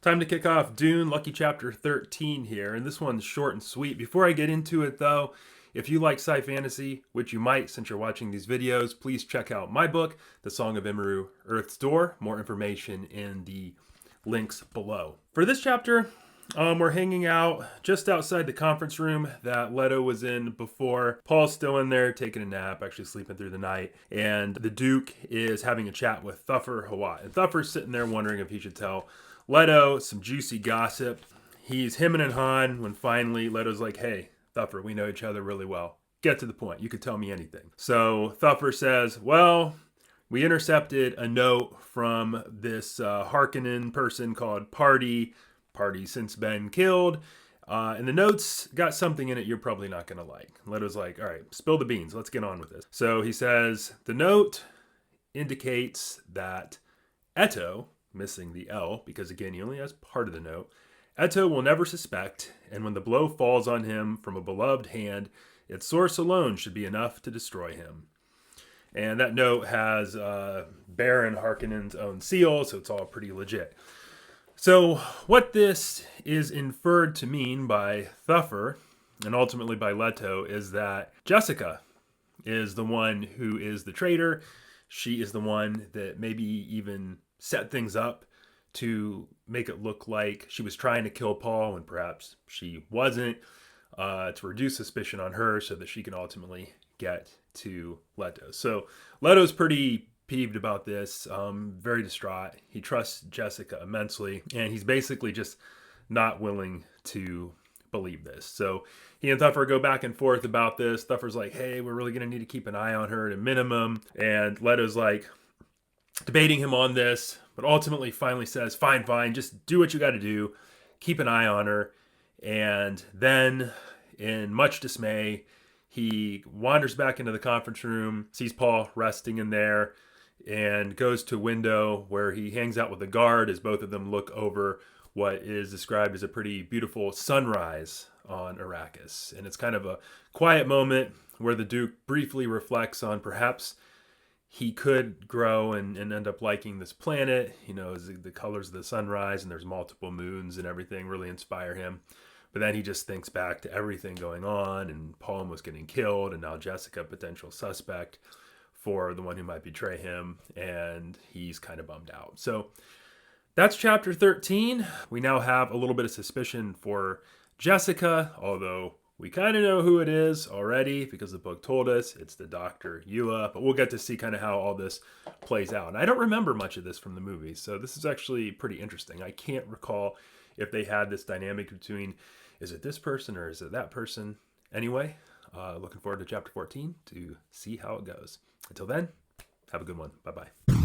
Time to kick off Dune, Lucky Chapter 13 here, and this one's short and sweet. Before I get into it though, if you like sci-fantasy, which you might since you're watching these videos, please check out my book, The Song of Imru, Earth's Door. More information in the links below. For this chapter, we're hanging out just outside the conference room that Leto was in before. Paul's still in there taking a nap, actually sleeping through the night. And the Duke is having a chat with Thufir Hawat. And Thufir's sitting there wondering if he should tell Leto some juicy gossip. He's hemming and hawing when finally Leto's like, hey, Thufir, we know each other really well. Get to the point. You could tell me anything. So Thufir says, well, we intercepted a note from this Harkonnen person called Party. Party's since been killed. And the note's got something in it you're probably not going to like. Leto's like, all right, spill the beans. Let's get on with this. So he says, the note indicates that Eto, missing the L, because again, he only has part of the note, Eto will never suspect, and when the blow falls on him from a beloved hand, its source alone should be enough to destroy him. And that note has Baron Harkonnen's own seal, so it's all pretty legit. So what this is inferred to mean by Thufir, and ultimately by Leto, is that Jessica is the one who is the traitor. She is the one that maybe even set things up to make it look like she was trying to kill Paul when perhaps she wasn't, to reduce suspicion on her so that she can ultimately get to Leto. So Leto's pretty peeved about this, very distraught. He trusts Jessica immensely, and he's basically just not willing to believe this. So he and Thufir go back and forth about this. Thufir's like, hey, we're really going to need to keep an eye on her at a minimum. And Leto's like debating him on this, but ultimately finally says, fine, just do what you got to do. Keep an eye on her. And then, in much dismay, he wanders back into the conference room, sees Paul resting in there, and goes to a window where he hangs out with the guard as both of them look over what is described as a pretty beautiful sunrise on Arrakis. And it's kind of a quiet moment where the Duke briefly reflects on perhaps he could grow and end up liking this planet. You know, the colors of the sunrise and there's multiple moons and everything really inspire him. But then he just thinks back to everything going on, and Paul was getting killed, and now Jessica, potential suspect for the one who might betray him, and he's kind of bummed out. So that's chapter 13. We now have a little bit of suspicion for Jessica, although we kind of know who it is already because the book told us it's the Dr. Eula, but we'll get to see kind of how all this plays out. And I don't remember much of this from the movie, so this is actually pretty interesting. I can't recall if they had this dynamic between, is it this person or is it that person? Anyway, looking forward to chapter 14 to see how it goes. Until then, have a good one. Bye-bye.